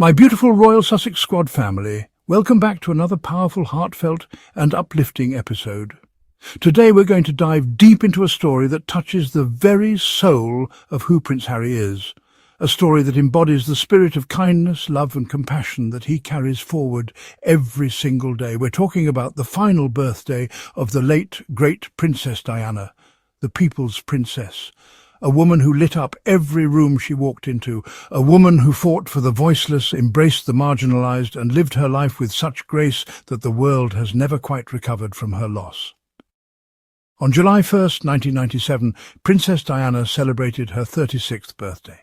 My beautiful Royal Sussex Squad family, welcome back to another powerful, heartfelt and uplifting episode. Today we're going to dive deep into a story that touches the very soul of who Prince Harry is. A story that embodies the spirit of kindness, love and compassion that he carries forward every single day. We're talking about the final birthday of the late, great Princess Diana, the people's princess. A woman who lit up every room she walked into, a woman who fought for the voiceless, embraced the marginalised and lived her life with such grace that the world has never quite recovered from her loss. On July 1st, 1997, Princess Diana celebrated her 36th birthday.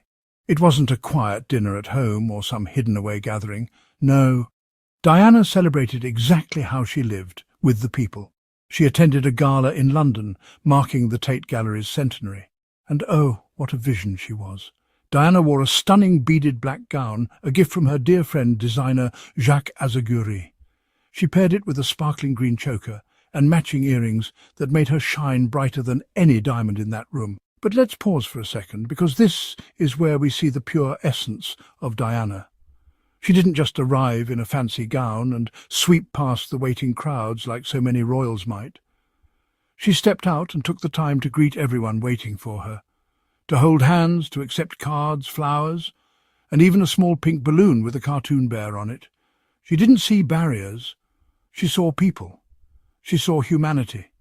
It wasn't a quiet dinner at home or some hidden-away gathering. No, Diana celebrated exactly how she lived, with the people. She attended a gala in London, marking the Tate Gallery's centenary. And oh, what a vision she was. Diana wore a stunning beaded black gown, a gift from her dear friend designer Jacques Azaguri. She paired it with a sparkling green choker and matching earrings that made her shine brighter than any diamond in that room. But let's pause for a second, because this is where we see the pure essence of Diana. She didn't just arrive in a fancy gown and sweep past the waiting crowds like so many royals might. She stepped out and took the time to greet everyone waiting for her, to hold hands, to accept cards, flowers, and even a small pink balloon with a cartoon bear on it. She didn't see barriers. She saw people. She saw humanity.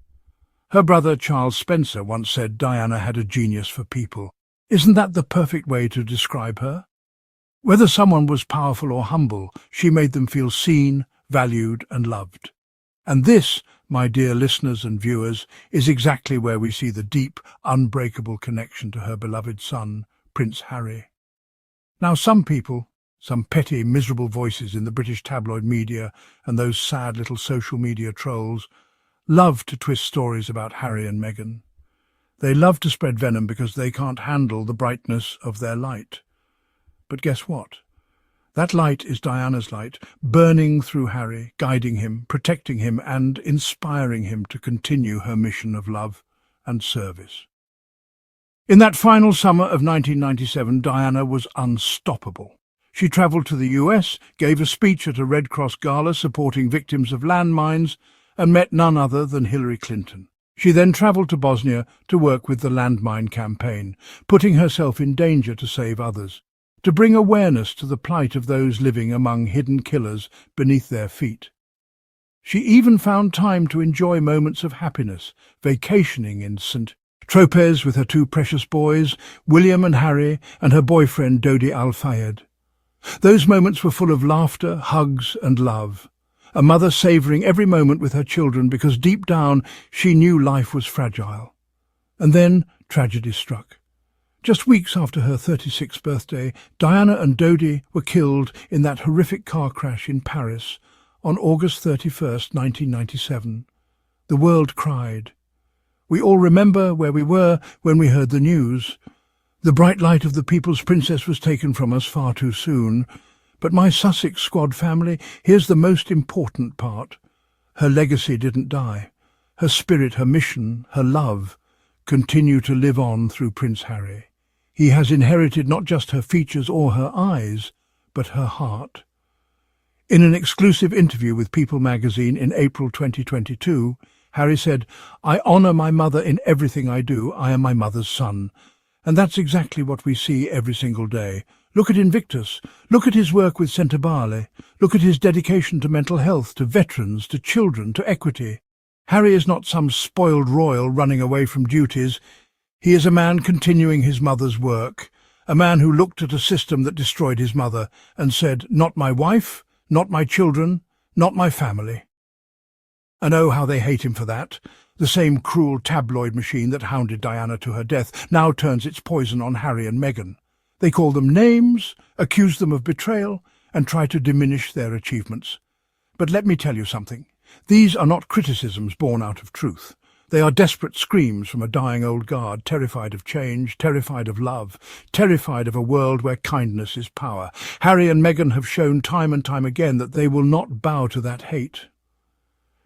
Her brother Charles Spencer once said Diana had a genius for people. Isn't that the perfect way to describe her? Whether someone was powerful or humble, she made them feel seen, valued and loved. And this, my dear listeners and viewers, is exactly where we see the deep, unbreakable connection to her beloved son, Prince Harry. Now some people, some petty, miserable voices in the British tabloid media and those sad little social media trolls, love to twist stories about Harry and Meghan. They love to spread venom because they can't handle the brightness of their light. But guess what? That light is Diana's light, burning through Harry, guiding him, protecting him and inspiring him to continue her mission of love and service. In that final summer of 1997, Diana was unstoppable. She travelled to the US, gave a speech at a Red Cross gala supporting victims of landmines and met none other than Hillary Clinton. She then travelled to Bosnia to work with the landmine campaign, putting herself in danger to save others, to bring awareness to the plight of those living among hidden killers beneath their feet. She even found time to enjoy moments of happiness, vacationing in St. Tropez with her two precious boys, William and Harry, and her boyfriend Dodi Al-Fayed. Those moments were full of laughter, hugs and love. A mother savouring every moment with her children because deep down she knew life was fragile. And then tragedy struck. Just weeks after her 36th birthday, Diana and Dodi were killed in that horrific car crash in Paris on August 31st, 1997. The world cried. We all remember where we were when we heard the news. The bright light of the people's princess was taken from us far too soon. But my Sussex Squad family, here's the most important part. Her legacy didn't die. Her spirit, her mission, her love continue to live on through Prince Harry. He has inherited not just her features or her eyes, but her heart. In an exclusive interview with People magazine in April 2022, Harry said, "I honour my mother in everything I do. I am my mother's son." And that's exactly what we see every single day. Look at Invictus. Look at his work with Centobale. Look at his dedication to mental health, to veterans, to children, to equity. Harry is not some spoiled royal running away from duties. He is a man continuing his mother's work, a man who looked at a system that destroyed his mother and said, "Not my wife, not my children, not my family." And oh, how they hate him for that. The same cruel tabloid machine that hounded Diana to her death now turns its poison on Harry and Meghan. They call them names, accuse them of betrayal, and try to diminish their achievements. But let me tell you something. These are not criticisms born out of truth. They are desperate screams from a dying old guard, terrified of change, terrified of love, terrified of a world where kindness is power. Harry and Meghan have shown time and time again that they will not bow to that hate.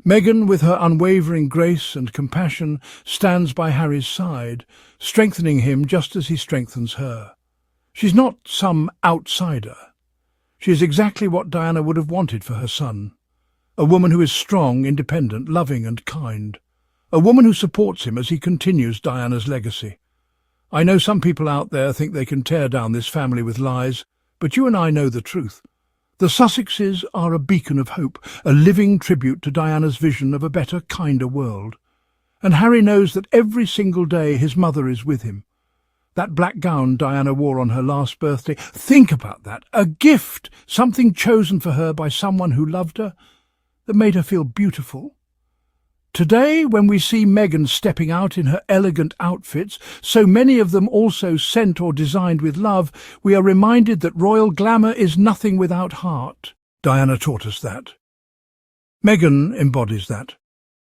Meghan, with her unwavering grace and compassion, stands by Harry's side, strengthening him just as he strengthens her. She's not some outsider. She is exactly what Diana would have wanted for her son. A woman who is strong, independent, loving and kind. A woman who supports him as he continues Diana's legacy. I know some people out there think they can tear down this family with lies, but you and I know the truth. The Sussexes are a beacon of hope, a living tribute to Diana's vision of a better, kinder world. And Harry knows that every single day his mother is with him. That black gown Diana wore on her last birthday, think about that, a gift, something chosen for her by someone who loved her, that made her feel beautiful. Today, when we see Meghan stepping out in her elegant outfits, so many of them also sent or designed with love, we are reminded that royal glamour is nothing without heart. Diana taught us that. Meghan embodies that.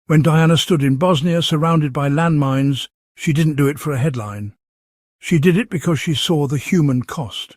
When Diana stood in Bosnia surrounded by landmines, she didn't do it for a headline. She did it because she saw the human cost.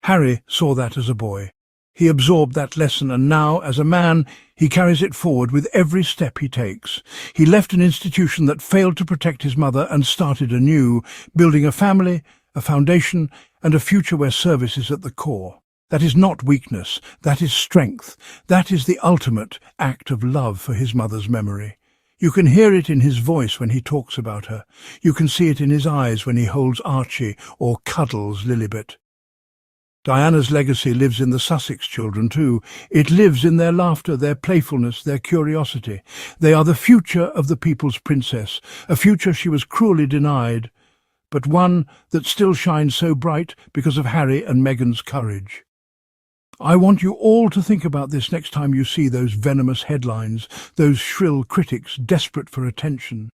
Harry saw that as a boy. He absorbed that lesson, and now, as a man, he carries it forward with every step he takes. He left an institution that failed to protect his mother and started anew, building a family, a foundation, and a future where service is at the core. That is not weakness, that is strength. That is the ultimate act of love for his mother's memory. You can hear it in his voice when he talks about her. You can see it in his eyes when he holds Archie or cuddles Lilibet. Diana's legacy lives in the Sussex children too. It lives in their laughter, their playfulness, their curiosity. They are the future of the people's princess, a future she was cruelly denied, but one that still shines so bright because of Harry and Meghan's courage. I want you all to think about this next time you see those venomous headlines, those shrill critics desperate for attention.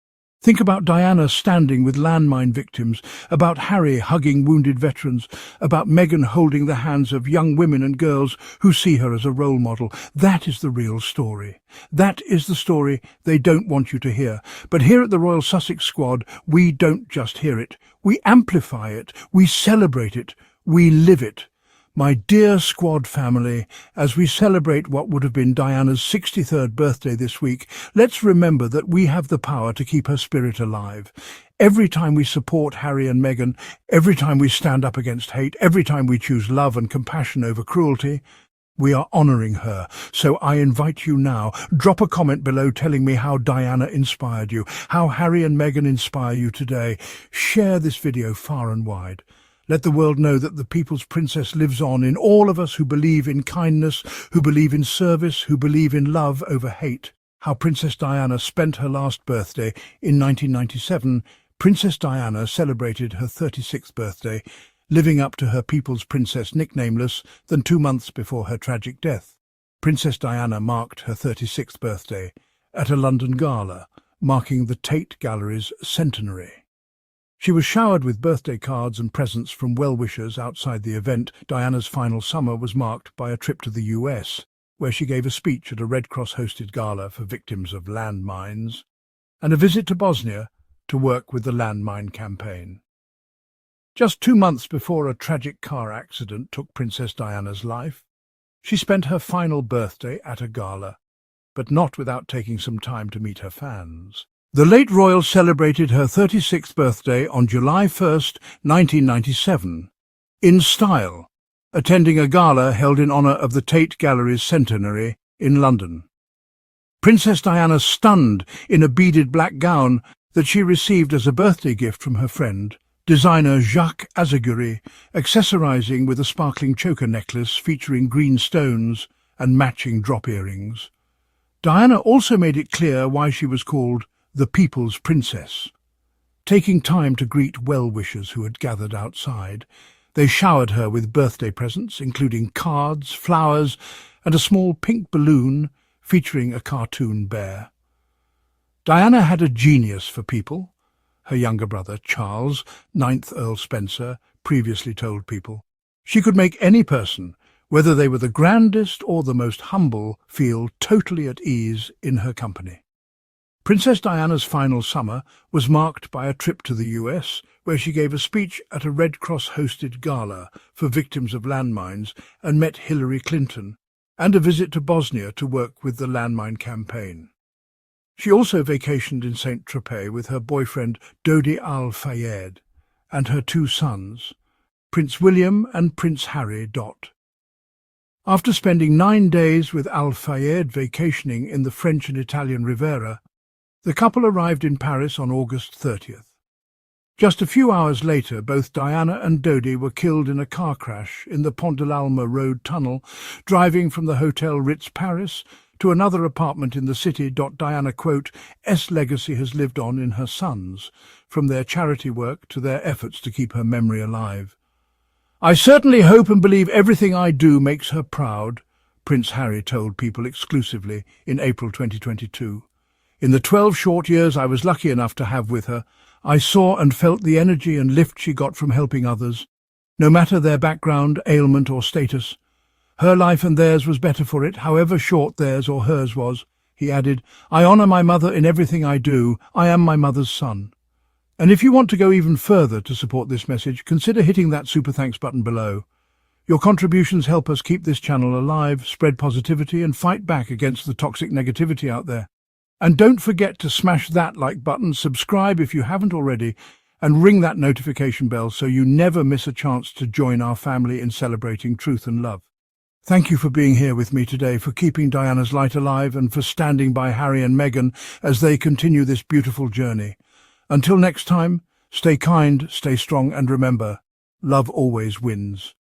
Think about Diana standing with landmine victims, about Harry hugging wounded veterans, about Meghan holding the hands of young women and girls who see her as a role model. That is the real story. That is the story they don't want you to hear. But here at the Royal Sussex Squad, we don't just hear it. We amplify it. We celebrate it. We live it. My dear Squad family, as we celebrate what would have been Diana's 63rd birthday this week, let's remember that we have the power to keep her spirit alive. Every time we support Harry and Meghan, every time we stand up against hate, every time we choose love and compassion over cruelty, we are honouring her. So I invite you now, drop a comment below telling me how Diana inspired you, how Harry and Meghan inspire you today. Share this video far and wide. Let the world know that the People's Princess lives on in all of us who believe in kindness, who believe in service, who believe in love over hate. How Princess Diana spent her last birthday in 1997, Princess Diana celebrated her 36th birthday, living up to her People's Princess nickname less than 2 months before her tragic death. Princess Diana marked her 36th birthday at a London gala, marking the Tate Gallery's centenary. She was showered with birthday cards and presents from well-wishers outside the event. Diana's final summer was marked by a trip to the US, where she gave a speech at a Red Cross-hosted gala for victims of landmines, and a visit to Bosnia to work with the landmine campaign. Just 2 months before a tragic car accident took Princess Diana's life, she spent her final birthday at a gala, but not without taking some time to meet her fans. The late royal celebrated her 36th birthday on July 1st, 1997, in style, attending a gala held in honour of the Tate Gallery's centenary in London. Princess Diana stunned in a beaded black gown that she received as a birthday gift from her friend, designer Jacques Azaguri, accessorising with a sparkling choker necklace featuring green stones and matching drop earrings. Diana also made it clear why she was called the People's Princess. Taking time to greet well-wishers who had gathered outside, they showered her with birthday presents, including cards, flowers, and a small pink balloon featuring a cartoon bear. Diana had a genius for people. Her younger brother, Charles, 9th Earl Spencer, previously told people, she could make any person, whether they were the grandest or the most humble, feel totally at ease in her company. Princess Diana's final summer was marked by a trip to the US, where she gave a speech at a Red Cross-hosted gala for victims of landmines and met Hillary Clinton, and a visit to Bosnia to work with the landmine campaign. She also vacationed in Saint-Tropez with her boyfriend Dodi Al-Fayed and her 2 sons, Prince William and Prince Harry. After spending 9 days with Al-Fayed vacationing in the French and Italian Riviera, the couple arrived in Paris on August 30th. Just a few hours later, both Diana and Dodi were killed in a car crash in the Pont de l'Alma road tunnel, driving from the Hotel Ritz Paris to another apartment in the city. Diana, quote, "S legacy has lived on in her sons, from their charity work to their efforts to keep her memory alive. I certainly hope and believe everything I do makes her proud," Prince Harry told People exclusively in April 2022. "In the 12 short years I was lucky enough to have with her, I saw and felt the energy and lift she got from helping others, no matter their background, ailment or status. Her life and theirs was better for it, however short theirs or hers was." He added, "I honour my mother in everything I do. I am my mother's son." And if you want to go even further to support this message, consider hitting that super thanks button below. Your contributions help us keep this channel alive, spread positivity and fight back against the toxic negativity out there. And don't forget to smash that like button, subscribe if you haven't already, and ring that notification bell so you never miss a chance to join our family in celebrating truth and love. Thank you for being here with me today, for keeping Diana's light alive and for standing by Harry and Meghan as they continue this beautiful journey. Until next time, stay kind, stay strong and remember, love always wins.